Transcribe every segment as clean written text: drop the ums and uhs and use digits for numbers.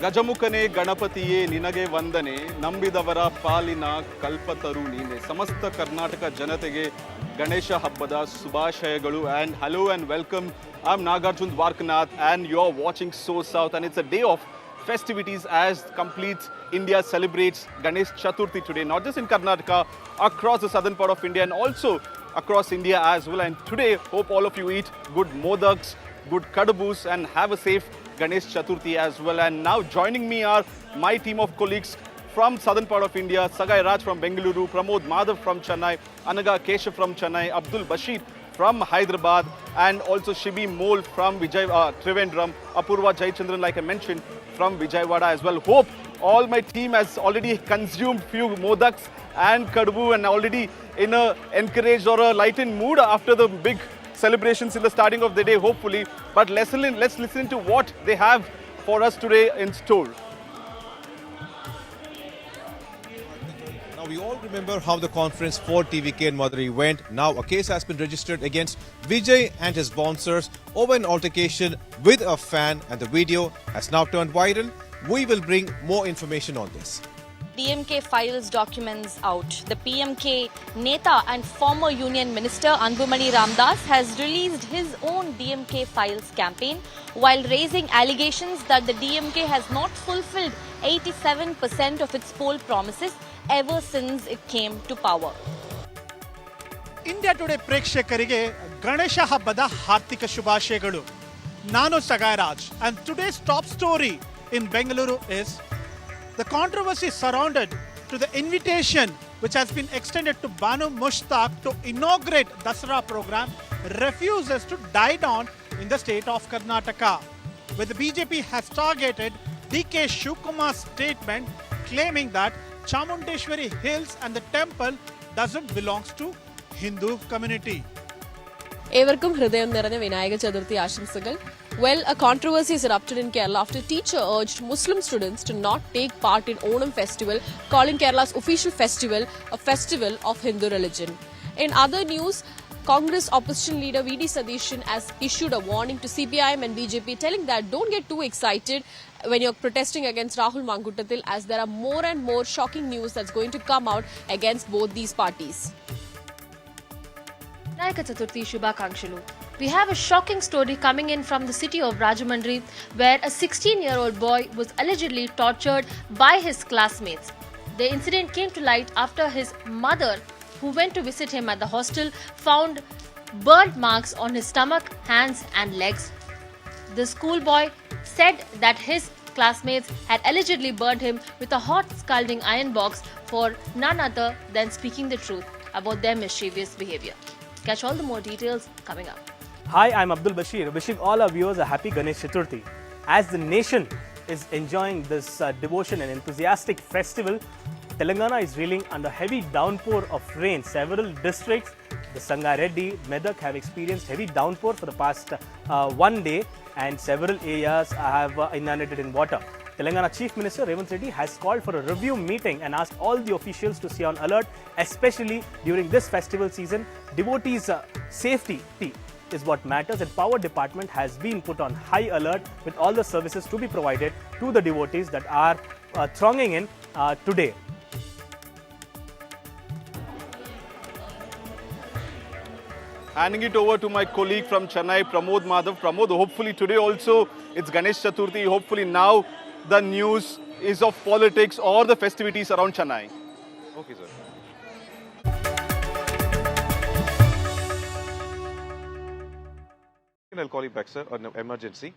ಗಜಮುಖನೇ ಗಣಪತಿಯೇ ನಿನಗೆ ವಂದನೆ ನಂಬಿದವರ ಪಾಲಿನ ಕಲ್ಪತರು ನೀನೆ ಸಮಸ್ತ ಕರ್ನಾಟಕ ಜನತೆಗೆ ಗಣೇಶ ಹಬ್ಬದ ಶುಭಾಶಯಗಳು and hello and welcome. I'm Nagarjun Dwarkanath and you're watching SoSouth and it's a day of festivities as complete India celebrates Ganesh Chaturthi today, not just in Karnataka, across the southern part of India and also across India as well. And today, hope all of you eat good modaks, good kadabus and have a safe Ganesh Chaturthi as well. And now joining me are my team of colleagues from southern part of India, Sagai Raj from Bengaluru, Pramod Madhav from Chennai, Anaga Keshav from Chennai, Abdul Bashir from Hyderabad and also Shibi Mole from Trivandrum, Apurva Jayachandran like I mentioned from Vijayawada as well. Hope all my team has already consumed few modaks and kadabu and already in a encouraged or a lightened mood after the big celebrations in the starting of the day, hopefully. But let's listen to what they have for us today in store. Now we all remember how the conference for TVK in Madurai went. Now a case has been registered against Vijay and his bouncers over an altercation with a fan and the video has now turned viral. We will bring more information on this. DMK files documents out. The PMK Neta and former Union Minister Anbumani Ramadoss has released his own DMK files campaign while raising allegations that the DMK has not fulfilled 87% of its poll promises ever since it came to power. India today ಪ್ರೇಕ್ಷಕರಿಗೆ ಗಣೇಶ ಹಬ್ಬದ ಹಾರ್ದಿಕ ಶುಭಾಶಯಗಳು. ನಾನು ಸಗಾಯರಾಜ್ and today's top story in Bengaluru is the controversy surrounded to the invitation which has been extended to Banu Mushtaq to inaugurate Dasara program refuses to die down in the state of Karnataka, where the BJP has targeted D.K. Shivakumar's statement claiming that Chamundeshwari hills and the temple doesn't belongs to Hindu community. ഏവർക്കും ഹൃദയം നിറഞ്ഞ വിനായക ചതുർത്ഥി ആശംസകൾ. Well, a controversy is erupted in Kerala after a teacher urged Muslim students to not take part in Onam festival, calling Kerala's official festival a festival of Hindu religion. In other news, Congress opposition leader V.D. Sadishan has issued a warning to CPIM and BJP telling that don't get too excited when you're protesting against Rahul Mangutathil, as there are more and more shocking news that's going to come out against both these parties. Ganesh Chaturthi Shubhakankshalu. We have a shocking story coming in from the city of Rajamandri, where a 16-year-old boy was allegedly tortured by his classmates. The incident came to light after his mother, who went to visit him at the hostel, found burnt marks on his stomach, hands and legs. The schoolboy said that his classmates had allegedly burnt him with a hot scalding iron box for none other than speaking the truth about their mischievous behavior. Catch all the more details coming up. Hi, I'm Abdul Bashir, wishing all our viewers a happy Ganesh Chaturthi. As the nation is enjoying this devotion and enthusiastic festival, Telangana is reeling under heavy downpour of rain. Several districts, the Sangareddy, Medak have experienced heavy downpour for the past one day and several areas have inundated in water. Telangana Chief Minister Rajamandri Reddy has called for a review meeting and asked all the officials to stay on alert, especially during this festival season. Devotees' safety is what matters, and Power Department has been put on high alert with all the services to be provided to the devotees that are thronging in today. Handing it over to my colleague from Chennai, Pramod Madhav. Pramod, hopefully today also it's Ganesh Chaturthi. Hopefully now the news is of politics or the festivities around Chennai. Okay, sir. I'll call you back, sir, on emergency.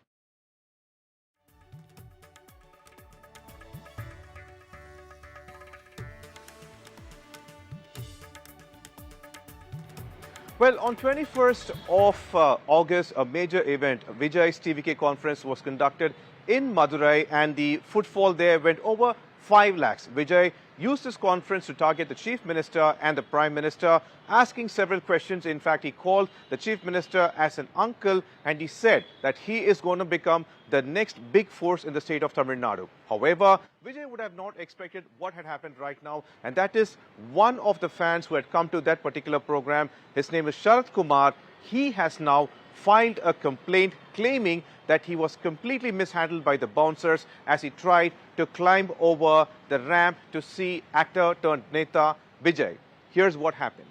Well, on 21st of August, a major event, Vijay's TVK conference was conducted in Madurai and the footfall there went over 5 lakhs. Vijay used this conference to target the Chief Minister and the Prime Minister, asking several questions. In fact, he called the Chief Minister as an uncle and he said that he is going to become the next big force in the state of Tamil Nadu. However, Vijay would have not expected what had happened right now, and that is one of the fans who had come to that particular program. His name is Sharat Kumar. He has now filed a complaint claiming that he was completely mishandled by the bouncers as he tried to climb over the ramp to see actor turned Neta Vijay. Here's what happened.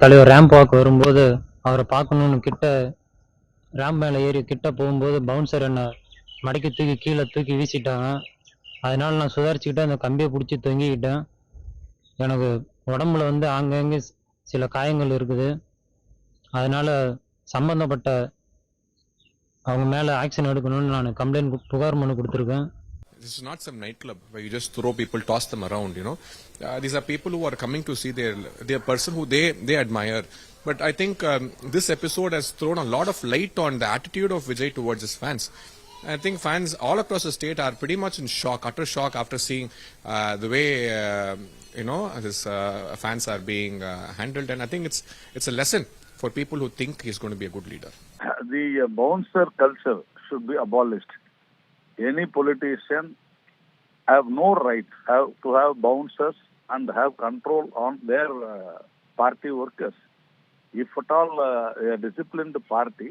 தலைவர் ramp walk வரும்போது அவரை பார்க்கணும்னு கிட்ட ramp மேலே ஏறி கிட்ட போகும்போது bouncer என்ன மடக்கி தூக்கி கீழே தூக்கி வீசிட்டாங்க. அதனால நான் சுதாரிச்சுக்கிட்டு அந்த கம்பியை பிடிச்சி தொங்கிக்கிட்டேன். எனக்கு உடம்புல வந்து ஆங்கங்கே சில காயங்கள் இருக்குது. அதனால சம்பந்தப்பட்ட அவங்க மேலே ஆக்ஷன் எடுக்கணும்னு நான் கம்ப்ளைண்ட் புகார் மனு கொடுத்துருக்கேன். This is not some nightclub where you just throw people, toss them around, you know. These are people who are coming to see their person who they admire. But I think this episode has thrown a lot of light on the attitude of Vijay towards his fans. I think fans all across the state are pretty much in shock, utter shock after seeing the way, his fans are being handled. And I think it's a lesson for people who think he's going to be a good leader. The bouncer culture should be abolished. Any politician have no right to have bouncers and have control on their party workers. If at all a disciplined party,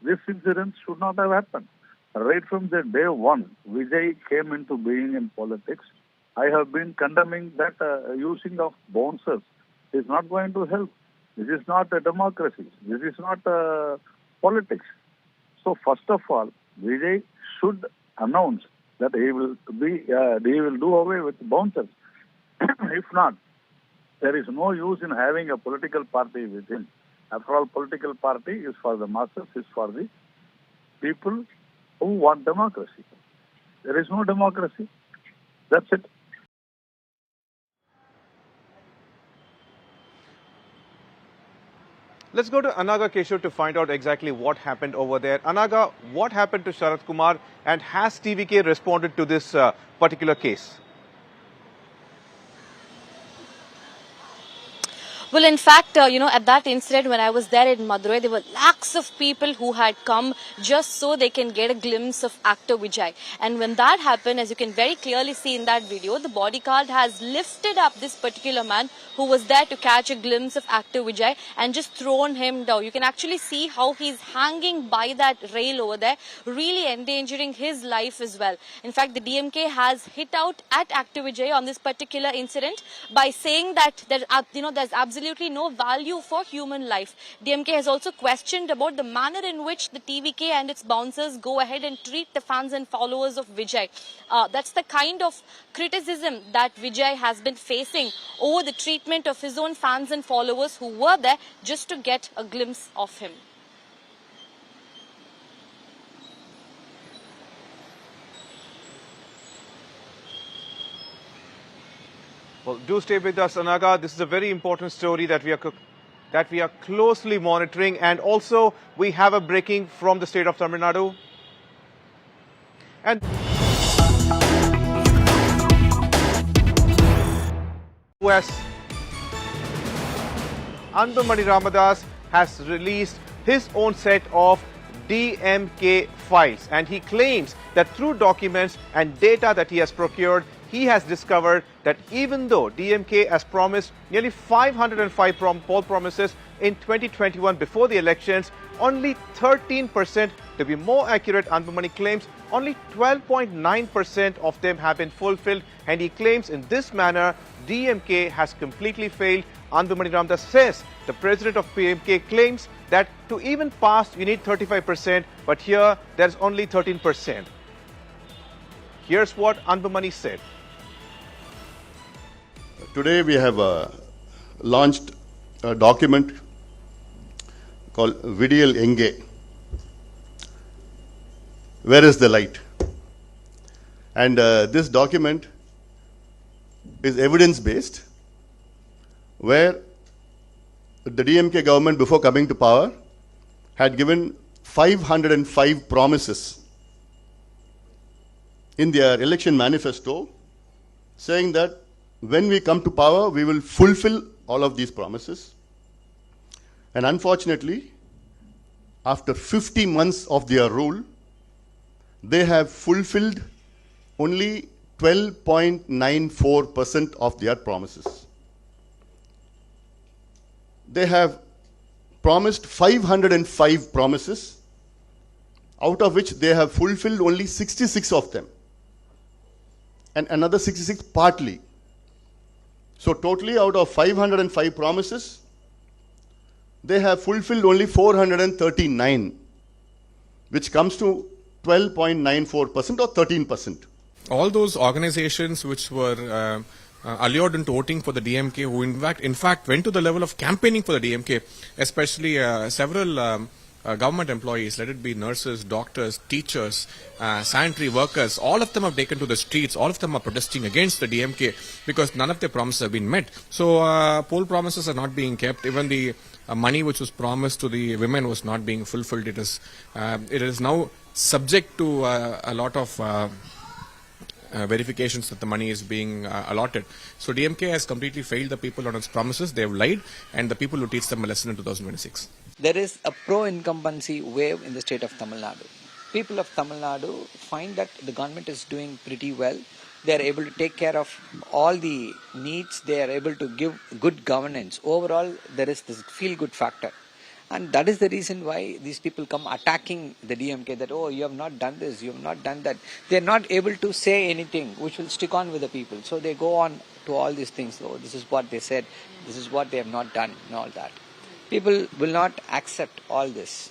this incident should not have happened. Right from the day one, Vijay came into being in politics. I have been condemning that using of bouncers is not going to help. This is not a democracy. This is not politics. So first of all, Vijay should announce that he will do away with bouncers. If not, there is no use in having a political party with him. After all, political party is for the masses, is for the people who want democracy. There is no democracy. That's it. Let's go to Anaga Keshur to find out exactly what happened over there. Anaga, what happened to Sharat Kumar and has TVK responded to this particular case? Well, in fact, at that incident when I was there in Madurai, there were lakhs of people who had come just so they can get a glimpse of actor Vijay. And when that happened, as you can very clearly see in that video, the bodyguard has lifted up this particular man who was there to catch a glimpse of actor Vijay and just thrown him down. You can actually see how he's hanging by that rail over there, really endangering his life as well. In fact, the DMK has hit out at actor Vijay on this particular incident by saying that there's absolutely no value for human life. DMK has also questioned about the manner in which the TVK and its bouncers go ahead and treat the fans and followers of Vijay. That's the kind of criticism that Vijay has been facing over the treatment of his own fans and followers who were there just to get a glimpse of him. Well, do stay with us, Anaga. This is a very important story that we are closely monitoring, and also we have a breaking from the state of Tamil Nadu. And US Anbumani Ramadoss has released his own set of DMK files, and he claims that through documents and data that he has procured, he has discovered that even though DMK has promised nearly 505 poll promises in 2021 before the elections, only 13%, to be more accurate, Anbumani claims only 12.9% of them have been fulfilled, and he claims in this manner DMK has completely failed. Anbumani Ramadoss says the president of PMK claims that to even pass you need 35%, but here there's only 13%. Here's what Anbumani said. Today we have launched a document called Vijay TVK. Where is the light? And this document is evidence-based, where the DMK government, before coming to power, had given 505 promises in their election manifesto, saying that when we come to power, we will fulfill all of these promises. And unfortunately, after 50 months of their rule, they have fulfilled only 12.94% of their promises. They have promised 505 promises, out of which they have fulfilled only 66 of them, and another 66 partly. So totally out of 505 promises, they have fulfilled only 439, which comes to 12.94% or 13%. All those organizations which were allured into voting for the DMK, who in fact went to the level of campaigning for the DMK, especially several government employees, let it be nurses, doctors, teachers, sanitary workers, all of them have taken to the streets, all of them are protesting against the DMK because none of their promises have been met. So poll promises are not being kept. Even the money which was promised to the women was not being fulfilled. It is now subject to a lot of verifications that the money is being allotted. So DMK has completely failed the people on its promises. They have lied, and the people will teach them a lesson in 2026. There is a pro-incumbency wave in the state of Tamil Nadu. People of Tamil Nadu find that the government is doing pretty well. They are able to take care of all the needs. They are able to give good governance. Overall, there is this feel-good factor. And that is the reason why these people come attacking the DMK, that, oh, you have not done this, you have not done that. They are not able to say anything which will stick on with the people. So they go on to all these things. Oh, this is what they said, this is what they have not done, and all that. People will not accept all this.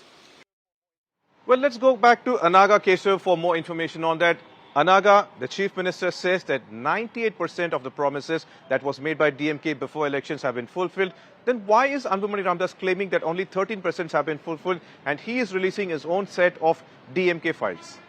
Well, let's go back to Anaga Keshav for more information on that. Anaga, the Chief Minister says that 98% of the promises that was made by DMK before elections have been fulfilled. Then why is Anbumani Ramadoss claiming that only 13% have been fulfilled and he is releasing his own set of DMK files?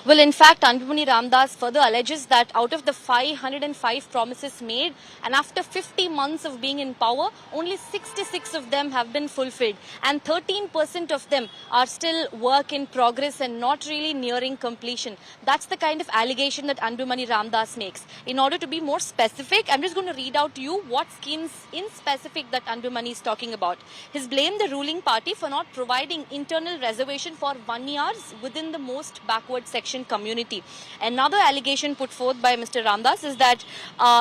Well, in fact, Anbumani Ramadoss further alleges that out of the 505 promises made, and after 50 months of being in power, only 66 of them have been fulfilled. And 13% of them are still work in progress and not really nearing completion. That's the kind of allegation that Anbumani Ramadoss makes. In order to be more specific, I'm just going to read out to you what schemes in specific that Anbumani is talking about. He's blamed the ruling party for not providing internal reservation for 1 year within the most backward section community. Another allegation put forth by Mr. Ramadoss is that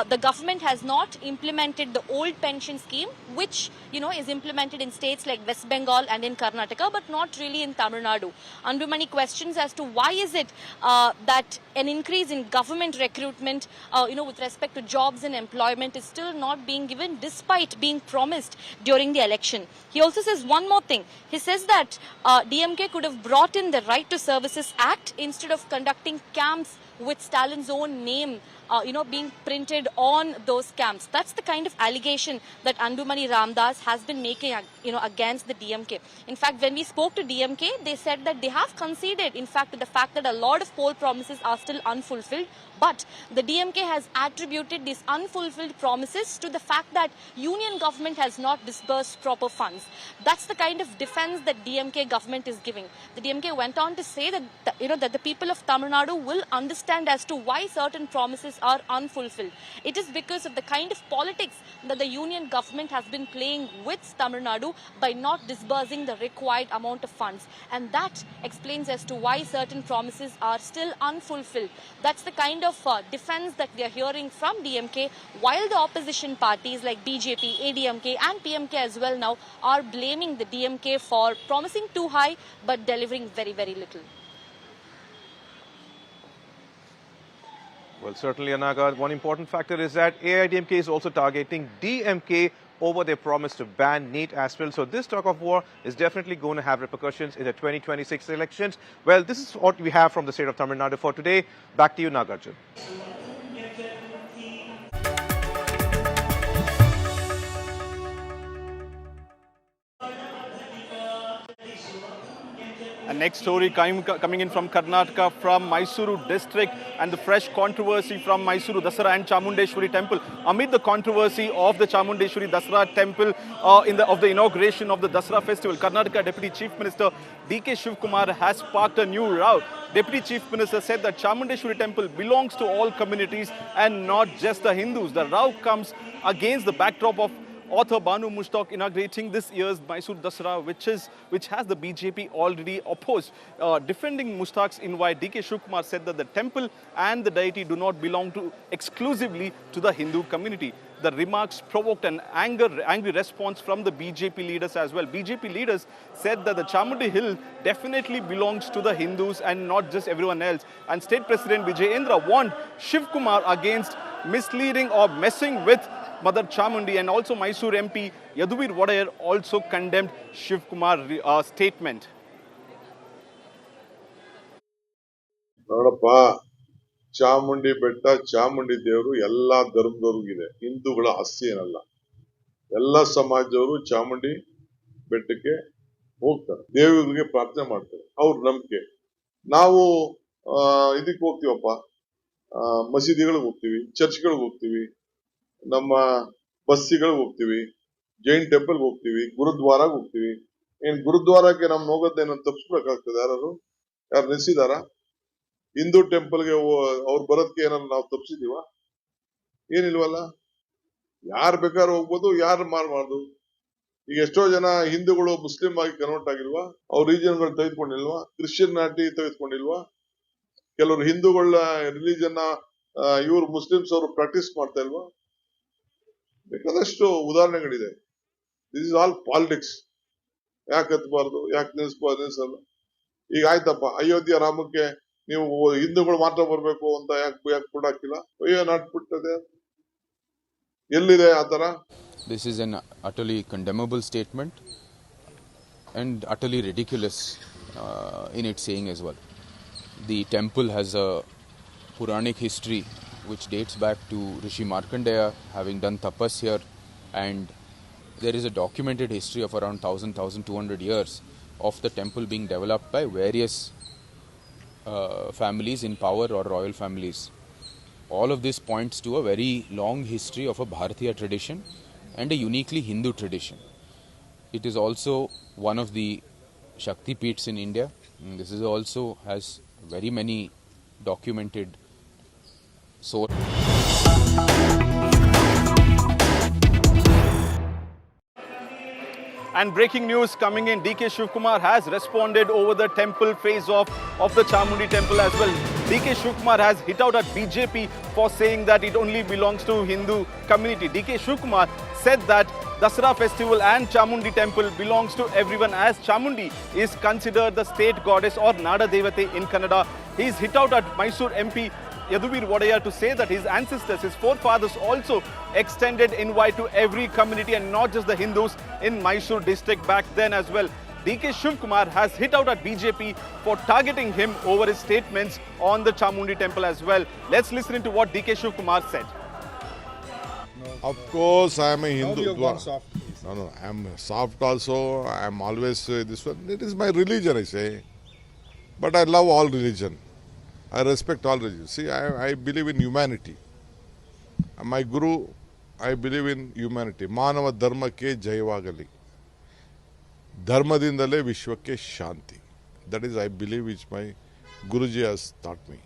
the government has not implemented the old pension scheme, which is implemented in states like West Bengal and in Karnataka, but not really in Tamil Nadu. Anbumani questions as to why is it that an increase in government recruitment, with respect to jobs and employment, is still not being given despite being promised during the election. He also says one more thing. He says that DMK could have brought in the Right to Services Act instead of conducting camps with Stalin's own name being printed on those camps. That's the kind of allegation that Anbumani Ramadoss has been making, against the DMK. In fact, when we spoke to DMK, they said that they have conceded, in fact, to the fact that a lot of poll promises are still unfulfilled. But the DMK has attributed these unfulfilled promises to the fact that union government has not disbursed proper funds. That's the kind of defense that DMK government is giving. The DMK went on to say that, that the people of Tamil Nadu will understand as to why certain promises are unfulfilled. It is because of the kind of politics that the union government has been playing with Tamil Nadu by not disbursing the required amount of funds. And that explains as to why certain promises are still unfulfilled. That's the kind of defense that we are hearing from DMK, while the opposition parties like BJP, ADMK and PMK as well now are blaming the DMK for promising too high but delivering very, very little. Well, certainly, Anaga, one important factor is that AIDMK is also targeting DMK over their promise to ban NEET as well. So this talk of war is definitely going to have repercussions in the 2026 elections. Well, this is what we have from the state of Tamil Nadu for today. Back to you, Nagarjun. And next story coming in from Karnataka, from Mysuru district, and the fresh controversy from Mysuru Dasara and Chamundeshwari temple. Amid the controversy of the Chamundeshwari Dasara temple of the inauguration of the Dasara festival, Karnataka Deputy Chief Minister D.K. Shivakumar has sparked a new row. Deputy Chief Minister said that Chamundeshwari temple belongs to all communities and not just the Hindus. The row comes against the backdrop of author Banu Mushtaq inaugurating this year's Mysuru Dasara, which has the BJP already opposed. Defending Mushtaq's invite, D.K. Shivakumar said that the temple and the deity do not belong exclusively to the Hindu community. The remarks provoked an angry response from the BJP leaders as well. BJP leaders said that the Chamundi Hill definitely belongs to the Hindus and not just everyone else. And State President Vijay warned Shivakumar against misleading or messing with Mother Chamundi, and also Mysuru MP Yaduvir Wadayar also condemned Shivakumar's statement. ನೋಡಪ್ಪ, ಚಾಮುಂಡಿ ಬೆಟ್ಟ, ಚಾಮುಂಡಿ ದೇವರು ಎಲ್ಲಾ ಧರ್ಮದವ್ರಿಗಿದೆ, ಹಿಂದೂಗಳ ಆಸ್ತಿ ಏನಲ್ಲ. ಎಲ್ಲ ಸಮಾಜದವರು ಚಾಮುಂಡಿ ಬೆಟ್ಟಕ್ಕೆ ಹೋಗ್ತಾರೆ, ದೇವರಿಗೆ ಪ್ರಾರ್ಥನೆ ಮಾಡ್ತಾರೆ, ಅವ್ರ ನಂಬಿಕೆ. ನಾವು ಇದಕ್ಕೆ ಹೋಗ್ತೀವಪ್ಪ, ಮಸೀದಿಗಳಿಗೆ ಹೋಗ್ತೀವಿ, ಚರ್ಚ್ಗಳಿಗೆ ಹೋಗ್ತೀವಿ, ನಮ್ಮ ಬಸ್ಸಿಗಳಿಗೆ ಹೋಗ್ತೀವಿ, ಜೈನ್ ಟೆಂಪಲ್ಗೆ ಹೋಗ್ತೀವಿ, ಗುರುದ್ವಾರಾಗ ಹೋಗ್ತೀವಿ. ಏನ್ ಗುರುದ್ವಾರಕ್ಕೆ ನಮ್ ಹೋಗೋದೇನೋ ತಪ್ಪಿಸ್ಬೇಕಾಗ್ತದೆ? ಯಾರು ನಿಲ್ಸಿದಾರ? ಹಿಂದೂ ಟೆಂಪಲ್ಗೆ ಅವ್ರು ಬರೋದಕ್ಕೆ ಏನಾದ್ರು ನಾವು ತಪ್ಪಿಸಿದೀವ? ಏನಿಲ್ವಲ್ಲ. ಯಾರು ಬೇಕಾದ್ರೂ ಹೋಗ್ಬೋದು, ಯಾರು ಮಾಡಬಾರ್ದು. ಈಗ ಎಷ್ಟೋ ಜನ ಹಿಂದೂಗಳು ಮುಸ್ಲಿಂ ಆಗಿ ಕನ್ವರ್ಟ್ ಆಗಿಲ್ವಾ? ಅವ್ರ ರೀಜನ್ಗಳು ತೆಗೆದುಕೊಂಡಿಲ್ವಾ? ಕ್ರಿಶ್ಚಿಯನ್ಯಾಟಿ ತೆಗೆದುಕೊಂಡಿಲ್ವಾ? ಕೆಲವರು ಹಿಂದೂಗಳ ರಿಲಿಜನ್ ಇವ್ರು ಮುಸ್ಲಿಮ್ಸ್ ಅವರು ಪ್ರಾಕ್ಟೀಸ್ ಮಾಡ್ತಾ ಇಲ್ವಾ? ಬೇಕಾದಷ್ಟು ಉದಾಹರಣೆಗಳಿದೆ. This is all politics. ಯಾಕೆ ಹತ್ಬಾರ್ದು, ಯಾಕೆ ನಿಲ್ಸಲ್ಲ? ಈಗ ಆಯ್ತಪ್ಪ, ಅಯೋಧ್ಯ ರಾಮಕ್ಕೆ ನೀವು ಹಿಂದೂಗಳು ಮಾತ್ರ ಬರ್ಬೇಕು ಅಂತ ಯಾಕೆ ಕೊಡಾಕಿಲ್ಲ? ಅಯ್ಯೋ ನಾಟ್ಬಿಟ್ಟದೆ, ಎಲ್ಲಿದೆ ಆತರ? This is an utterly condemnable statement and utterly ridiculous in its saying as well. The temple has a Puranic history which dates back to Rishi Markandeya having done tapas here, and there is a documented history of around 1200 years of the temple being developed by various families in power or royal families. All of this points to a very long history of a Bharatiya tradition and a uniquely Hindu tradition. It is also one of the Shakti Peeths in India. This is also has very many documented sources. And breaking news coming in, D.K. Shivakumar has responded over the temple phase of the Chamundi temple as well. D.K. Shivakumar has hit out at BJP for saying that it only belongs to Hindu community. D.K. Shivakumar said that Dasara festival and Chamundi temple belongs to everyone, as Chamundi is considered the state goddess or Nada Devate in Kannada. He's hit out at Mysuru MP Yaduvir Wadayar to say that his ancestors, his forefathers also extended invite to every community and not just the Hindus in Mysuru district back then as well. D.K. Shivakumar has hit out at BJP for targeting him over his statements on the Chamundi temple as well. Let's listen to what D.K. Shivakumar said. Of course, I am a Hindu. No, I am soft also. I am always this one. It is my religion, I say. But I love all religion. I respect all religions. See, I believe in humanity. My Guru, I believe in humanity. Manava dharma ke jayavagali. Dharmadindale vishwake shanti. That is, I believe, which my Guruji has taught me.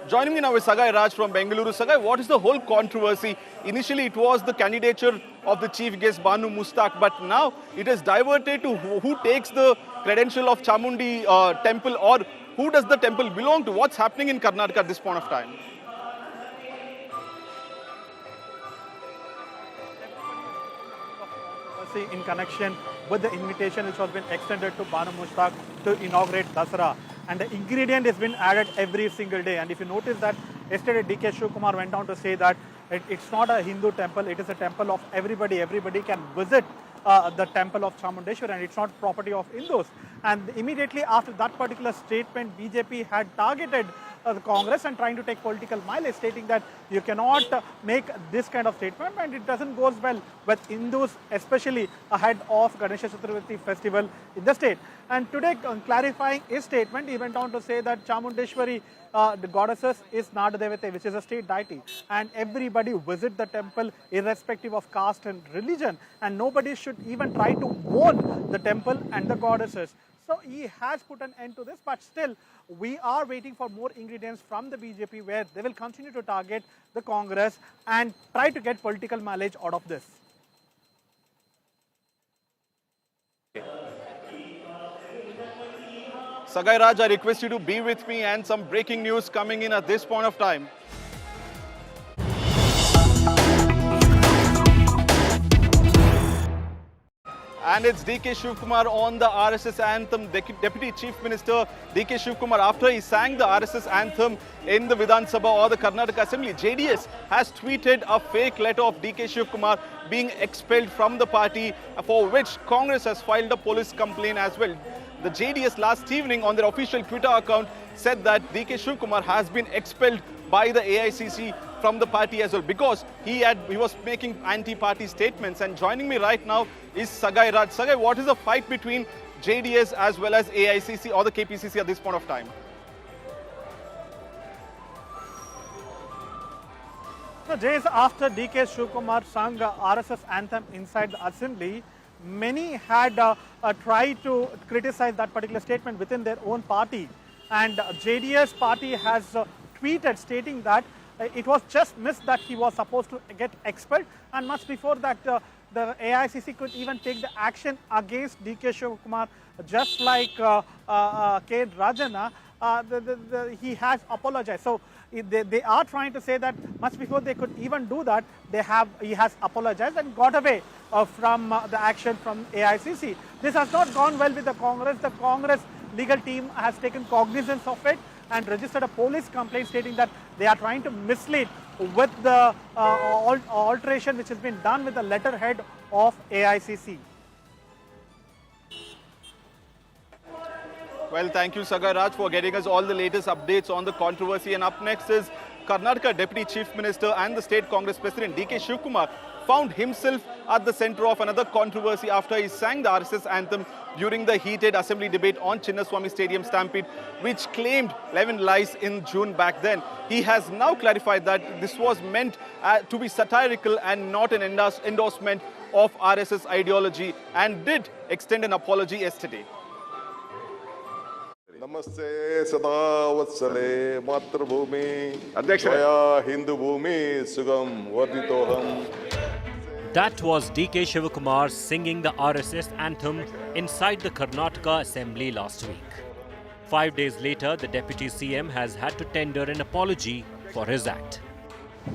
Joining me now is Sagai Raj from Bengaluru. Sagai, what is the whole controversy? Initially, it was the candidature of the chief guest Banu Mustaq, but now it has diverted to who takes the credential of Chamundi temple, or who does the temple belong to? What's happening in Karnataka at this point of time? In connection with the invitation which has been extended to Banu Mustaq to inaugurate Dasara, and the ingredient has been added every single day. And if you notice that yesterday D.K. Shivakumar went on to say that it's not a Hindu temple, it is a temple of everybody. Everybody can visit the temple of Chamundeshwari, and it's not property of Hindus. And immediately after that particular statement, BJP had targeted the Congress and trying to take political mileage, stating that you cannot make this kind of statement, and it doesn't go well with Hindus, especially ahead of Ganesh Chaturthi festival in the state. And today, clarifying his statement, he went on to say that Chamundeshwari, the goddesses, is Nada Devate, which is a state deity, and everybody visit the temple irrespective of caste and religion, and nobody should even try to own the temple and the goddesses. So he has put an end to this, but still we are waiting for more ingredients from the BJP, where they will continue to target the Congress and try to get political mileage out of this. Sagai Raj, I request you to be with me, and some breaking news coming in at this point of time. and it's D.K. Shivakumar on the RSS anthem. Deputy Chief Minister D.K. Shivakumar, after he sang the RSS anthem in the Vidhan Sabha or the Karnataka Assembly, JDS has tweeted a fake letter of D.K. Shivakumar being expelled from the party, for which Congress has filed a police complaint as well. The JDS last evening on their official Twitter account said that D.K. Shivakumar has been expelled by the AICC from the party as well, because he was making anti-party statements. And joining me right now is Sagai Raj. Sagai, what is the fight between JDS as well as AICC or the KPCC at this point of time? So, Jays, after D.K. Shivakumar sang RSS anthem inside the assembly, many had tried to criticize that particular statement within their own party. And JDS party has tweeted stating that it was just missed that he was supposed to get expelled, and much before that the AICC could even take the action against D.K. Shivakumar, just like K. Rajana. He has apologized. So they are trying to say that much before they could even do that, he has apologized and got away from the action from AICC. This has not gone well with the Congress. The Congress legal team has taken cognizance of it and registered a police complaint stating that they are trying to mislead with the alteration which has been done with the letterhead of AICC. Well, thank you, Sagai Raj, for getting us all the latest updates on the controversy. And up next is Karnataka Deputy Chief Minister and the State Congress President D.K. Shivakumar found himself at the center of another controversy after he sang the RSS anthem during the heated assembly debate on Chinnaswamy Stadium stampede, which claimed 11 lives in June back then. He has now clarified that this was meant to be satirical and not an endorsement of RSS ideology, and did extend an apology yesterday. Namaste Sada Vatsale Matrabhumi Jaya Hindu Bhumi Sugam Varditoham. That was D.K. Shivakumar singing the RSS anthem inside the Karnataka Assembly last week. 5 days later, the Deputy CM has had to tender an apology for his act.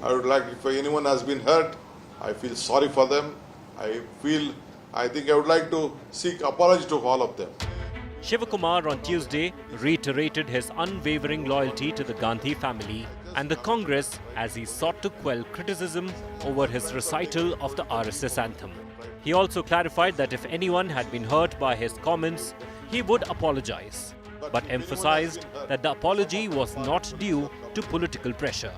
I would like, if anyone has been hurt, I feel sorry for them. I think I would like to seek apology to all of them. Shivakumar on Tuesday reiterated his unwavering loyalty to the Gandhi family and the Congress as he sought to quell criticism over his recital of the RSS anthem. He also clarified that if anyone had been hurt by his comments, he would apologize, but emphasized that the apology was not due to political pressure.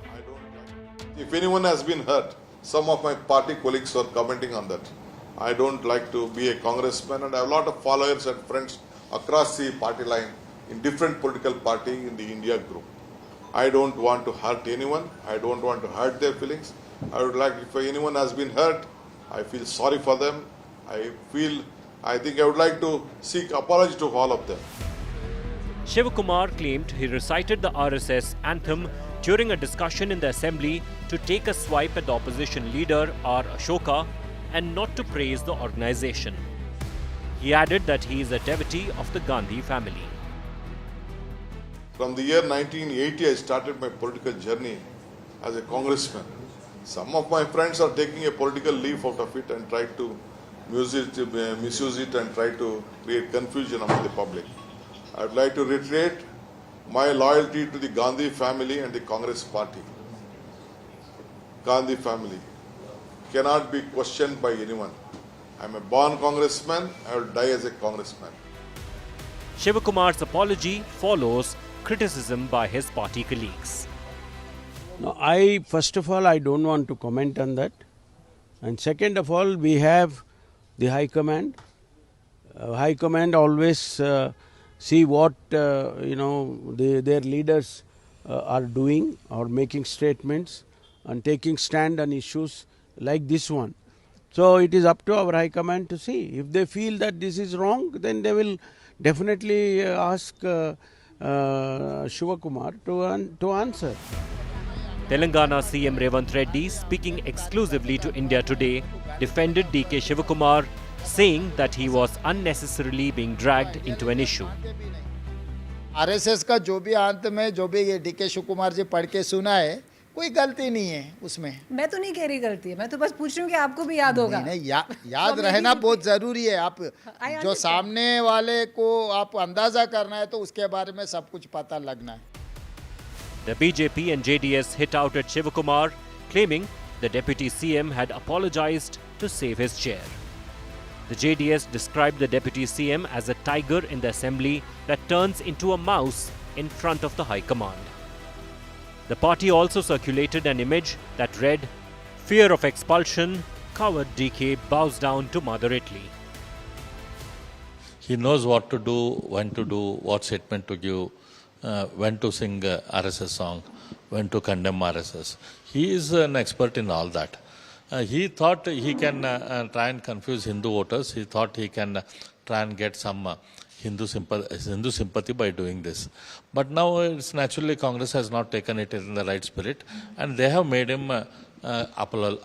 If anyone has been hurt, some of my party colleagues are commenting on that. I don't like to be a congressman, and I have a lot of followers and friends across the party line in different political party in the India group. I don't want to hurt anyone. I don't want to hurt their feelings. I would like, if anyone has been hurt, I feel sorry for them. I think I would like to seek apology to all of them. Shivakumar claimed he recited the RSS anthem during a discussion in the assembly to take a swipe at the opposition leader R. Ashoka and not to praise the organization. He added that he is a devotee of the Gandhi family. From the year 1980, I started my political journey as a congressman. Some of my friends are taking a political leaf out of it and try to misuse it and try to create confusion among the public. I would like to reiterate my loyalty to the Gandhi family and the Congress party. Gandhi family cannot be questioned by anyone. I am a born congressman, I will die as a congressman. Shivakumar's apology follows criticism by his party colleagues. No, first of all, I don't want to comment on that. And second of all, we have the High Command. High Command always see what their leaders are doing or making statements and taking stand on issues like this one. So it is up to our High Command to see. If they feel that this is wrong, then they will definitely ask Shivakumar to answer. Telangana CM Revant Reddy, speaking exclusively to India Today, defended D.K. Shivakumar, saying that he was unnecessarily being dragged into an issue. RSS का जो भी अंत में जो भी ये DK Shivkumar जी पढ़ के सुना है, कोई गलती नहीं है उसमें। मैं तो नहीं कह रही गलती है, मैं तो बस पूछ रही हूँ कि आपको भी याद होगा। नहीं, याद रहना बहुत ज़रूरी है। आप जो सामने वाले को आप अंदाज़ा करना है तो उसके बारे में सब कुछ पता लगना है। The BJP and JDS hit out at Shivakumar, claiming the Deputy CM had apologized to save his chair. The JDS described the Deputy CM as a tiger in the assembly that turns into a mouse in front of the High Command. The party also circulated an image that read, "Fear of expulsion, coward DK bows down to Mother Italy." He knows what to do, when to do, what statement to give, when to sing RSS song, when to condemn RSS. He is an expert in all that. He thought he can try and confuse Hindu voters. He thought he can try and get some Hindu sympathy by doing this. But now it's naturally Congress has not taken it in the right spirit and they have made him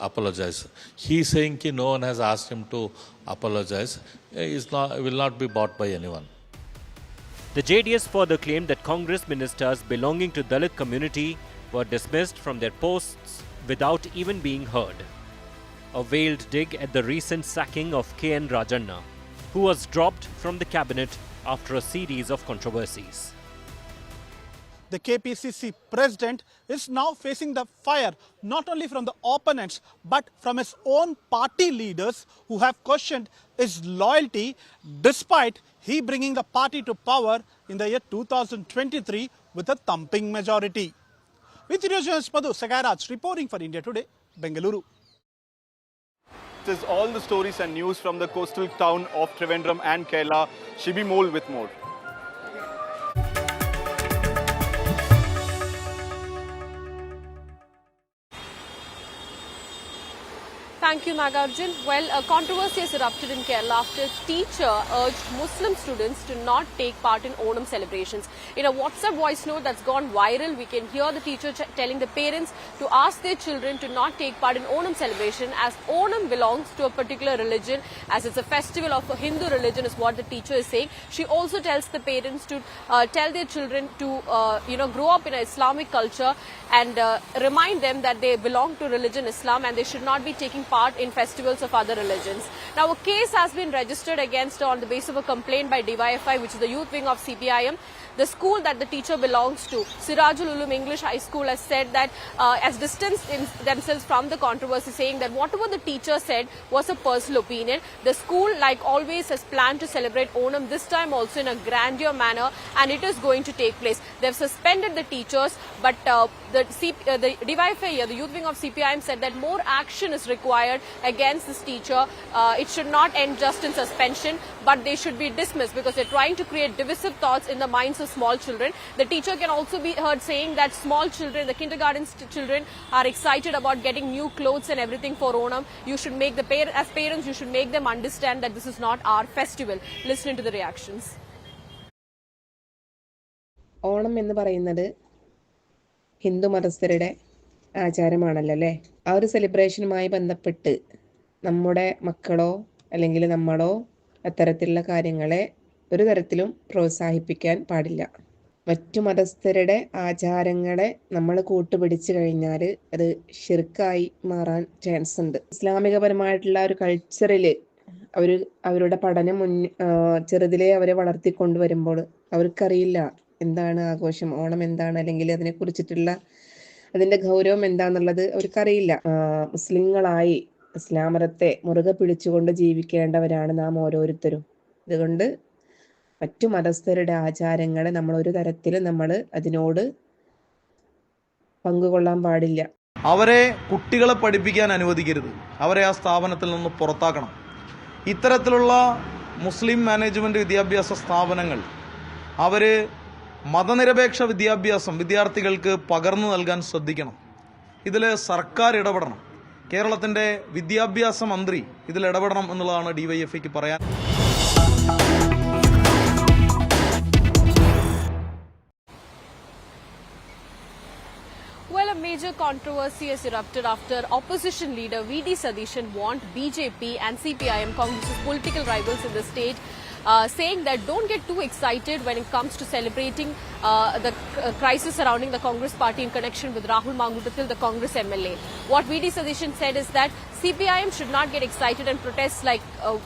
apologize. He is saying that no one has asked him to apologize. Will not be bought by anyone. The JDS further claimed that Congress ministers belonging to Dalit community were dismissed from their posts without even being heard. A veiled dig at the recent sacking of K.N. Rajanna, who was dropped from the cabinet after a series of controversies. The KPCC president is now facing the fire not only from the opponents but from his own party leaders who have questioned his loyalty despite he bringing the party to power in the year 2023 with a thumping majority. With video journalist Madhu Sagaraj reporting for India Today, Bengaluru. This is all the stories and news from the coastal town of Trivandrum and Kerala. Shibi Mole with more. Thank you, Nagarjun. Well, a controversy has erupted in Kerala after a teacher urged Muslim students to not take part in Onam celebrations. In a WhatsApp voice note that's gone viral, we can hear the teacher telling the parents to ask their children to not take part in Onam celebration as Onam belongs to a particular religion, as it's a festival of a Hindu religion is what the teacher is saying. She also tells the parents to tell their children to, grow up in an Islamic culture and remind them that they belong to religion Islam and they should not be taking part in festivals of other religions. Now, a case has been registered against her on the basis of a complaint by DYFI, which is the youth wing of CPIM. The school that the teacher belongs to, Sirajul Ulum English High School, has said that has distanced themselves from the controversy, saying that whatever the teacher said was a personal opinion. The school, like always, has planned to celebrate Onam this time also in a grandeur manner, and it is going to take place. They have suspended the teachers, but the DYFI, the youth wing of CPIM, said that more action is required against this teacher. It should not end just in suspension, but they should be dismissed because they're trying to create divisive thoughts in the minds of small children. The teacher can also be heard saying that small children, the kindergarten children, are excited about getting new clothes and everything for Onam. You should make as parents, you should make them understand that this is not our festival. Listen to the reactions. Onam എന്ന് പറയുന്നത് ഹിന്ദു മതസ്ഥരുടെ ആചാരമാണല്ലോ അല്ലേ. ആ ഒരു സെലിബ്രേഷനുമായി ബന്ധപ്പെട്ട് നമ്മുടെ മക്കളോ അല്ലെങ്കിൽ നമ്മളോ അത്തരത്തിലുള്ള കാര്യങ്ങളെ ഒരു തരത്തിലും പ്രോത്സാഹിപ്പിക്കാൻ പാടില്ല. മറ്റു മതസ്ഥരുടെ ആചാരങ്ങളെ നമ്മൾ കൂട്ടുപിടിച്ചു കഴിഞ്ഞാൽ അത് ഷിർക്കായി മാറാൻ ചാൻസ് ഉണ്ട്. ഇസ്ലാമികപരമായിട്ടുള്ള ഒരു കൾച്ചറിൽ അവരുടെ പഠനം ചെറുതിലേ അവരെ വളർത്തിക്കൊണ്ടുവരുമ്പോൾ അവർക്കറിയില്ല എന്താണ് ആഘോഷം, ഓണം എന്താണ്, അല്ലെങ്കിൽ അതിനെക്കുറിച്ചിട്ടുള്ള അതിൻ്റെ ഗൗരവം എന്താണെന്നുള്ളത് അവർക്കറിയില്ല. മുസ്ലിങ്ങളായി ഇസ്ലാം മതത്തെ മുറുകെ പിടിച്ചുകൊണ്ട് ജീവിക്കേണ്ടവരാണ് നാം ഓരോരുത്തരും. അതുകൊണ്ട് മറ്റു മതസ്ഥരുടെ ആചാരങ്ങളെ നമ്മൾ ഒരു തരത്തിലും നമ്മൾ അതിനോട് പങ്കുകൊള്ളാൻ പാടില്ല. അവരെ കുട്ടികളെ പഠിപ്പിക്കാൻ അനുവദിക്കരുത്, അവരെ ആ സ്ഥാപനത്തിൽ നിന്ന് പുറത്താക്കണം. ഇത്തരത്തിലുള്ള മുസ്ലിം മാനേജ്മെൻറ്റ് വിദ്യാഭ്യാസ സ്ഥാപനങ്ങൾ അവർ മതനിരപേക്ഷ വിദ്യാഭ്യാസം വിദ്യാർത്ഥികൾക്ക് പകർന്നു നൽകാൻ ശ്രദ്ധിക്കണം. ഇതിൽ സർക്കാർ ഇടപെടണം. കേരളത്തിൻ്റെ വിദ്യാഭ്യാസ മന്ത്രി ഇതിൽ ഇടപെടണം എന്നുള്ളതാണ് DYFIക്ക് പറയാൻ. Well, a major controversy has erupted after opposition leader V.D. Sadishan warned BJP and CPIM, Congress's political rivals in the state, saying that don't get too excited when it comes to celebrating the crisis surrounding the Congress party in connection with Rahul Mangudathil, the Congress MLA. What VD Sadishan said is that CPIM should not get excited and protest like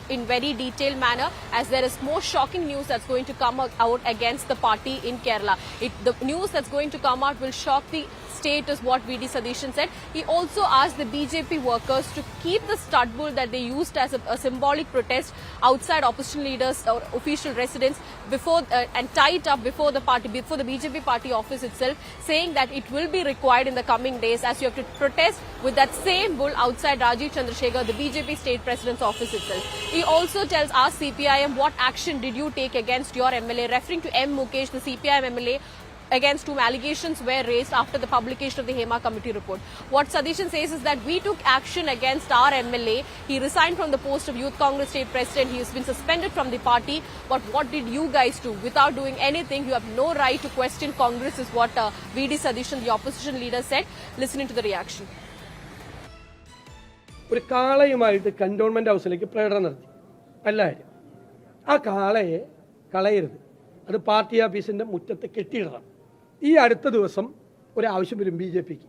in very detailed manner, as there is more shocking news that's going to come out against the party in Kerala. The news that's going to come out will shock the state, is what VD Sadishan said. He also asked the BJP workers to keep the stud bull that they used as a symbolic protest outside opposition leaders or official residence before and tie it up before the BJP party office itself, saying that it will be required in the coming days, as you have to protest with that same bull outside Rajiv Chandrasekhar, the BJP state president's office itself. He also asks CPIM, what action did you take against your MLA, referring to M. Mukesh, the CPIM MLA, against whom allegations were raised after the publication of the Hema committee report. What Sadishan says is that we took action against our MLA. He resigned from the post of Youth Congress state president. He has been suspended from the party. But what did you guys do? Without doing anything, you have no right to question Congress, is what VD Sadishan, the opposition leader, said. Listening to the reaction. ഒരു കാളയുമായിട്ട് cantonment ഹൗസിലേക്ക് പ്രകടനം നടത്തി എല്ലാവരും. ആ കാളയെ കളയരുത്, അത് party ഓഫീസിന്റെ മുറ്റത്ത് കെട്ടിയിടണം. ഈ അടുത്ത ദിവസം ഒരാവശ്യം വരും BJPക്ക്.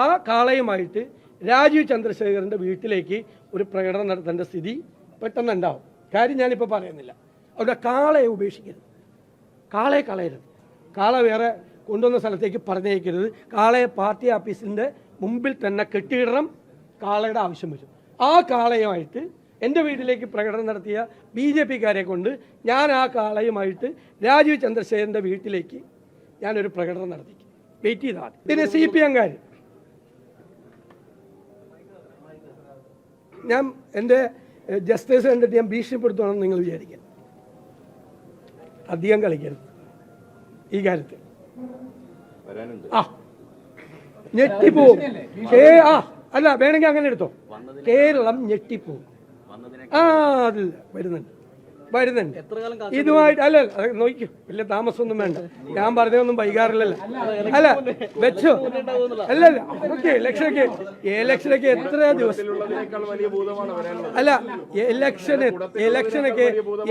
ആ കാളയുമായിട്ട് രാജീവ് ചന്ദ്രശേഖറിൻ്റെ വീട്ടിലേക്ക് ഒരു പ്രകടനം നടത്തേണ്ട സ്ഥിതി പെട്ടെന്നുണ്ടാവും. കാര്യം ഞാനിപ്പോൾ പറയുന്നില്ല. അവിടെ കാളയെ ഉപേക്ഷിക്കരുത്, കാളയെ കളയരുത്, കാള വേറെ കൊണ്ടുവന്ന സ്ഥലത്തേക്ക് പറഞ്ഞേക്കരുത്. കാളയെ പാർട്ടി ഓഫീസിൻ്റെ മുമ്പിൽ തന്നെ കെട്ടിയിടണം. കാളയുടെ ആവശ്യം വരും. ആ കാളയുമായിട്ട് എൻ്റെ വീട്ടിലേക്ക് പ്രകടനം നടത്തിയ BJPക്കാരെ കൊണ്ട് ഞാൻ ആ കാളയുമായിട്ട് രാജീവ് ചന്ദ്രശേഖരൻ്റെ വീട്ടിലേക്ക് ഞാനൊരു പ്രകടനം നടത്തിക്കും. വെയിറ്റ് ചെയ്താൽ. പിന്നെ CPMകാർ, ഞാൻ എൻ്റെ ജസ്റ്റിസ് കണ്ടിട്ട് ഞാൻ ഭീഷണിപ്പെടുത്തണമെന്ന് നിങ്ങൾ വിചാരിക്കുക. അധികം കളിക്കരുത് ഈ കാര്യത്തിൽ. ഞെട്ടിപ്പോവും. അല്ല, വേണമെങ്കിൽ അങ്ങനെ എടുത്തോ. കേരളം ഞെട്ടിപ്പോവും. അതില്ല, വരുന്നുണ്ട്. ഇതുമായിട്ട് അല്ല, നോക്കിക്കോ, വലിയ താമസമൊന്നും വേണ്ട. ഞാൻ പറഞ്ഞതൊന്നും വൈകാറില്ലല്ലോ. അല്ല, വെച്ചോ. അല്ലല്ല, ഓക്കെ. ഇലക്ഷനൊക്കെ എത്ര ദിവസം അല്ല,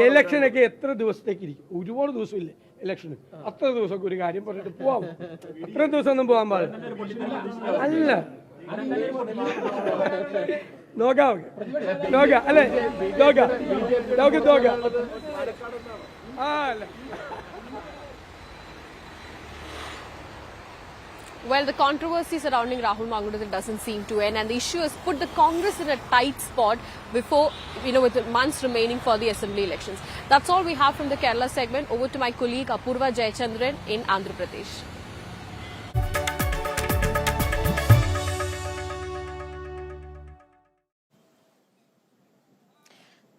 ഇലക്ഷനൊക്കെ എത്ര ദിവസത്തേക്ക് ഇരിക്കും? ഒരുപാട് ദിവസമില്ലേ ഇലക്ഷന്? അത്ര ദിവസമൊക്കെ ഒരു കാര്യം പറഞ്ഞിട്ട് പോവാം. അത്രയും ദിവസം ഒന്നും പോകാൻ പാടില്ല. അല്ല, നോക്കാം അല്ലേ, നോക്കാം. Well, the controversy surrounding Rahul Mangudathil doesn't seem to end, and the issue has put the Congress in a tight spot before, with months remaining for the assembly elections. That's all we have from the Kerala segment. Over to my colleague Apurva Jayachandran in Andhra Pradesh.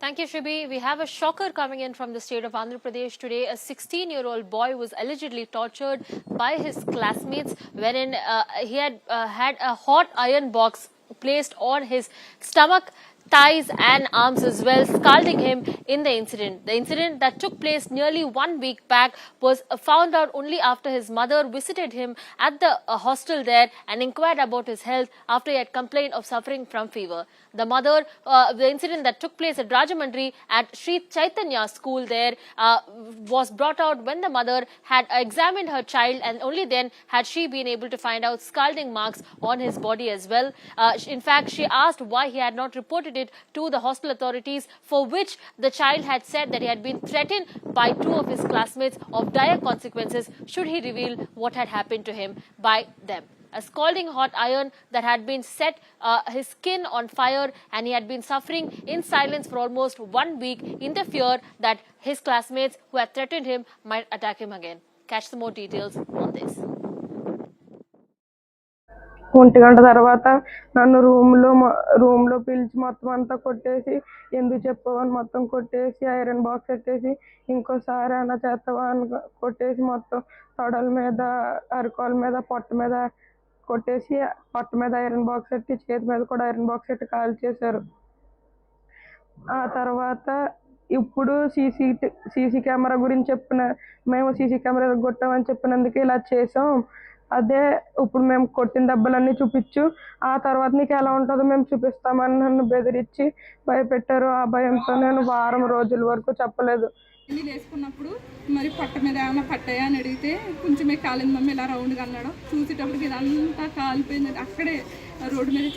Thank you, Shribi. We have a shocker coming in from the state of Andhra Pradesh today. A 16-year-old boy was allegedly tortured by his classmates wherein he had a hot iron box placed on his stomach, thighs and arms as well, scalding him in the incident. The incident that took place nearly 1 week back was found out only after his mother visited him at the hostel there and inquired about his health after he had complained of suffering from fever. The incident that took place at Rajamandri at Sri Chaitanya school there was brought out when the mother had examined her child, and only then had she been able to find out scalding marks on his body as well. In fact, she asked why he had not reported it to the hostel authorities, for which the child had said that he had been threatened by 2 of his classmates of dire consequences should he reveal what had happened to him by them. A scalding hot iron that had been set his skin on fire, and he had been suffering in silence for almost 1 week in the fear that his classmates who had threatened him might attack him again. Catch some more details on this. 1 గంట తర్వాత నన్ను రూమ్లో పిలిచి మొత్తం అంతా కొట్టేసి, ఎందుకు చెప్పవని మొత్తం కొట్టేసి, ఐరన్ బాక్స్ పెట్టేసి, ఇంకోసారి అన్న చేస్తావా అని కొట్టేసి, మొత్తం తొడల మీద, అరికాల మీద, పొట్ట మీద కొట్టేసి, పొట్ట మీద ఐరన్ బాక్స్ పెట్టి, చేతి మీద కూడా ఐరన్ బాక్స్ పెట్టి కాల్ చేశారు. ఆ తర్వాత ఇప్పుడు సీసీ కెమెరా గురించి మేము సీసీ కెమెరా కొట్టామని చెప్పినందుకు ఇలా చేసాం, అదే ఇప్పుడు మేము కొట్టిన దెబ్బలన్నీ చూపించు, ఆ తర్వాత నీకు ఎలా ఉంటుందో మేము చూపిస్తామని నన్ను బెదిరించి భయపెట్టారు. ఆ భయంతో నేను వారం రోజుల వరకు చెప్పలేదు. నీళ్ళు వేసుకున్నప్పుడు మరి పట్ట మీద ఏమైనా పట్టాయా అని అడిగితే కొంచెమే కాలింది మమ్మీ, ఇలా రౌండ్గా అన్నాడు. చూసేటప్పటికి ఇదంతా కాలిపోయింది. అక్కడే రోడ్డు మీద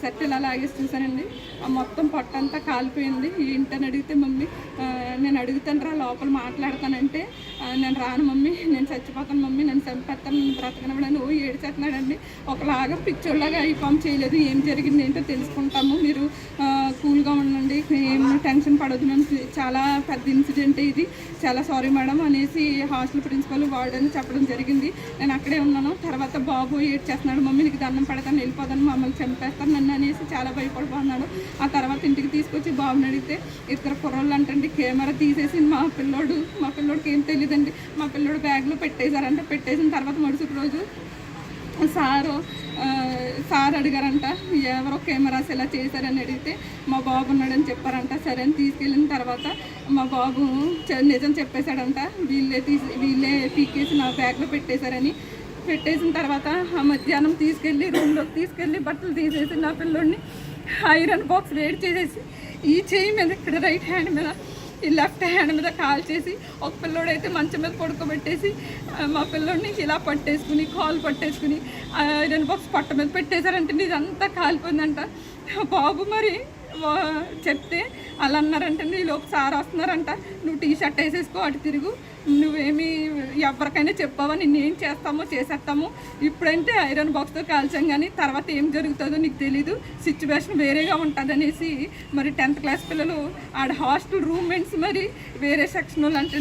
సెట్ ఇలా లాగేసి చూసానండి. ఆ మొత్తం పొట్ట అంతా కాలిపోయింది. ఏంటని అడిగితే మమ్మీ నేను అడుగుతాను రా లోపల మాట్లాడతానంటే నేను రాను మమ్మీ, నేను చచ్చిపోతాను మమ్మీ, నేను చంపేస్తాను, నేను బ్రతకనని ఓ ఏడ్చేస్తున్నాడండి. ఒకలాగా పిచ్చోళ్ళగా ఇన్ఫామ్ చేయలేదు. ఏం జరిగింది ఏంటో తెలుసుకుంటాము, మీరు కూల్గా ఉండండి, ఏం టెన్షన్ పడొద్దు, నేను చాలా పెద్ద ఇన్సిడెంట్ ఇది, చాలా సారీ మేడం అనేసి హాస్టల్ ప్రిన్సిపల్ వార్డెన్ చెప్పడం జరిగింది. నేను అక్కడే ఉన్నాను. తర్వాత బాబు ఏడ్చేస్తున్నాడు, మమ్మీ నీకు దండం పెడతాను, వెళ్ళిపోతాను, మమ్మల్ని చంపేస్తాను నన్ను అనేసి చాలా భయపడిపోతున్నాడు. ఆ తర్వాత ఇంటికి తీసుకొచ్చి బాబుని అడిగితే ఇద్దరు కుర్రోళ్ళు అంటండి కెమెరా తీసేసి మా పిల్లోడికి ఏం తెలియదండి, మా పిల్లోడు బ్యాగ్లో పెట్టేశారంట. పెట్టేసిన తర్వాత మరుసటి రోజు సార్ అడిగారంట ఎవరో కెమెరాస్ ఎలా చేశారని అడిగితే మా బాబు ఉన్నాడని చెప్పారంట. సరే అని తీసుకెళ్ళిన తర్వాత మా బాబు నిజం చెప్పేశాడంట, వీళ్ళే పీకేసి నా బ్యాగ్లో పెట్టేశారని. పెట్టేసిన తర్వాత ఆ మధ్యాహ్నం తీసుకెళ్ళి రూమ్లోకి తీసుకెళ్ళి బట్టలు తీసేసి నా పిల్లోడిని ఐరన్ బాక్స్ వేడి చేసేసి ఈ చేయి మీద ఇక్కడ రైట్ హ్యాండ్ మీద ఈ లెఫ్ట్ హ్యాండ్ మీద కాల్ చేసి ఒక పిల్లోడైతే మంచం మీద పడుకోబెట్టేసి మా పిల్లోడిని ఇలా పట్టేసుకుని కాల్ పట్టేసుకుని ఐరన్ బాక్స్ పట్ట మీద పెట్టేశారంటే ఇదంతా కాలిపోయిందంట. బాబు మరి చెప్తే అలా అన్నారంటే ఈలోపు సార్ వస్తున్నారంట, నువ్వు టీ షర్ట్ వేసేసుకో, అటు తిరుగు, నువ్వేమి ఎవరికైనా చెప్పావా, నిన్నేం చేస్తామో చేసేస్తాము, ఇప్పుడంటే ఐరన్ బాక్స్తో కాల్చాం కానీ తర్వాత ఏం జరుగుతుందో నీకు తెలీదు, సిచ్యువేషన్ వేరేగా ఉంటుంది అనేసి మరి 10th క్లాస్ పిల్లలు ఆడ హాస్టల్ రూమ్మేట్స్ మరి వేరే సెక్షన్ వాళ్ళు అంటే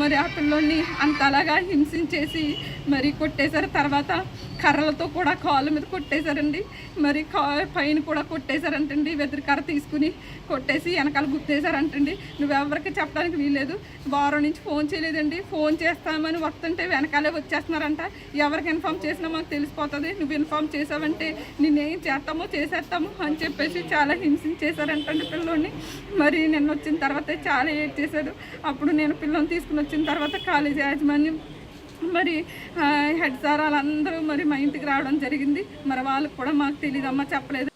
మరి ఆ పిల్లోడిని అంత అలాగా హింసించేసి మరి కొట్టేశారు. తర్వాత కర్రలతో కూడా కాళ్ళ మీద కొట్టేశారండి. మరి పైన కూడా కొట్టేశారంటండి. వెదురుకర్ర తీసుకుని కొట్టేసి వెనకాల గుర్తేశారంటండి. నువ్వెవరికి చెప్పడానికి వీల్లేదు, వారం నుంచి ఫోన్ చేయలేదండి, ఫోన్ చేస్తామని వస్తుంటే వెనకాలే వచ్చేస్తున్నారంట. ఎవరికి ఇన్ఫామ్ చేసినా మాకు తెలిసిపోతుంది, నువ్వు ఇన్ఫామ్ చేసావంటే నిన్నేం చేసేస్తాము అని చెప్పేసి చాలా హింసించేశారంటండి పిల్లోడిని. మరి నిన్న వచ్చిన తర్వాత చాలా ఏడ్ చేశాడు. అప్పుడు నేను పిల్లని తీసుకుని వచ్చిన తర్వాత కాలేజీ యాజమాన్యం మరి హెడ్ సార్ వాళ్ళందరూ మరి మా ఇంటికి రావడం జరిగింది. మరి వాళ్ళకి కూడా మాకు తెలియదమ్మా, చెప్పలేదు.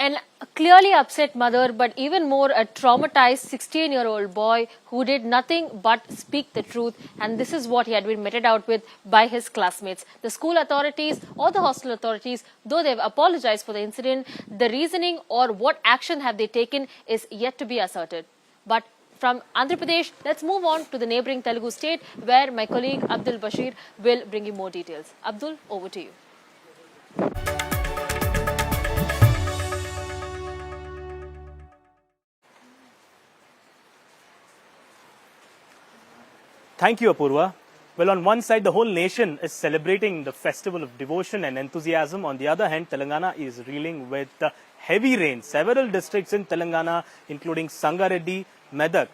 An clearly upset mother, but even more a traumatized 16-year-old boy who did nothing but speak the truth, and this is what he had been meted out with by his classmates. The school authorities or the hostel authorities, though they've apologized for the incident, the reasoning or what action have they taken is yet to be asserted. But from Andhra Pradesh, let's move on to the neighbouring Telugu state, where my colleague Abdul Bashir will bring you more details. Abdul, over to you. Thank you, Apurva. Well, on one side, the whole nation is celebrating the festival of devotion and enthusiasm. On the other hand, Telangana is reeling with heavy rain. Several districts in Telangana, including Sangareddy, Medak,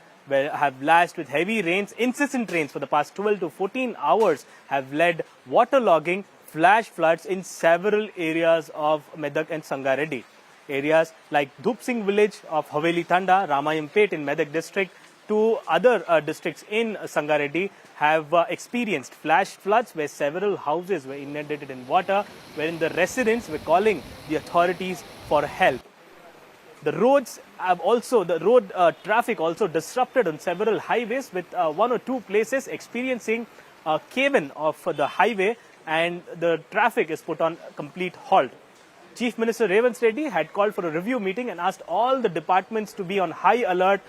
have lashed with heavy rains. Incessant rains for the past 12 to 14 hours have led waterlogging, flash floods in several areas of Medak and Sangareddy. Areas like Dhup Singh village of Haveli Thanda, Ramayampet in Medak district, to other districts in Sangareddy have experienced flash floods where several houses were inundated in water, wherein the residents were calling the authorities for help. The roads have also, the road traffic also disrupted on several highways, with one or two places experiencing a cave-in of the highway, and the traffic is put on complete halt. Chief Minister Revant Reddy had called for a review meeting and asked all the departments to be on high alert,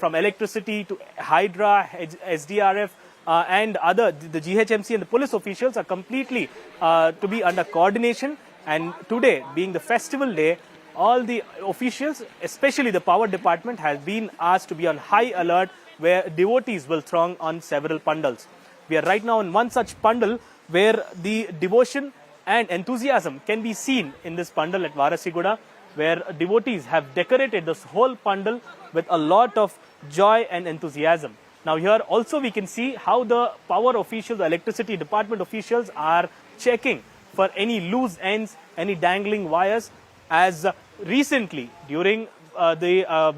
from electricity to Hydra, SDRF, and the GHMC and the police officials are completely to be under coordination. And today, being the festival day, all the officials, especially the power department, has been asked to be on high alert, where devotees will throng on several pandals. We are right now in one such pandal where the devotion and enthusiasm can be seen in this pandal at Varasiguda, where devotees have decorated this whole pandal with a lot of joy and enthusiasm. Now here also we can see how the power officials, the electricity department officials are checking for any loose ends, any dangling wires, as recently during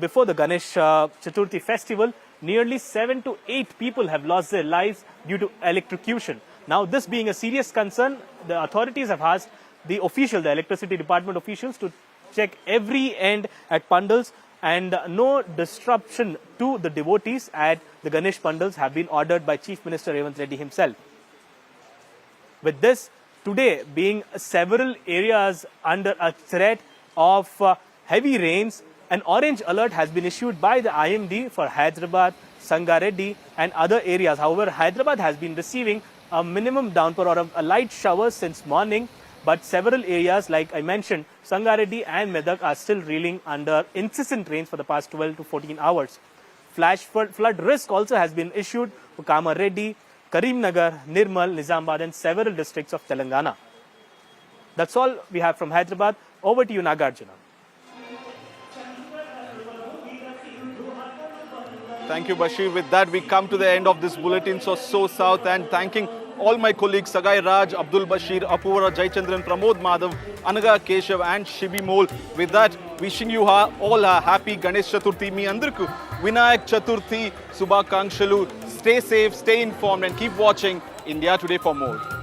before the Ganesh Chaturthi festival, nearly 7 to 8 people have lost their lives due to electrocution. Now, this being a serious concern, the authorities have asked the electricity department officials to check every end at pandals, and no disruption to the devotees at the Ganesh pandals have been ordered by Chief Minister Revanth Reddy himself. With this, today being several areas under a threat of heavy rains, an orange alert has been issued by the IMD for Hyderabad, Sangareddy and other areas. However, Hyderabad has been receiving a minimum downpour or a light shower since morning, but several areas, like I mentioned, Sangareddy and Medak are still reeling under incessant rains for the past 12 to 14 hours. Flash flood risk also has been issued for Kamareddy, Karimnagar, Nirmal, Nizamabad and several districts of Telangana. That's all we have from Hyderabad. Over to you, Nagarjuna. Thank you, Bashir. With that, we come to the end of this bulletin. So SoSouth, and thanking all my colleagues, Sagai Raj, Abdul Bashir, Apura, Jaychandran, Pramod Madhav, Anaga Keshav and Shibi Mol. With that, wishing you all a happy Ganesh Chaturthi. Me andarku Vinayak Chaturthi Subhakankshalu. Stay safe, stay informed and keep watching India Today for more.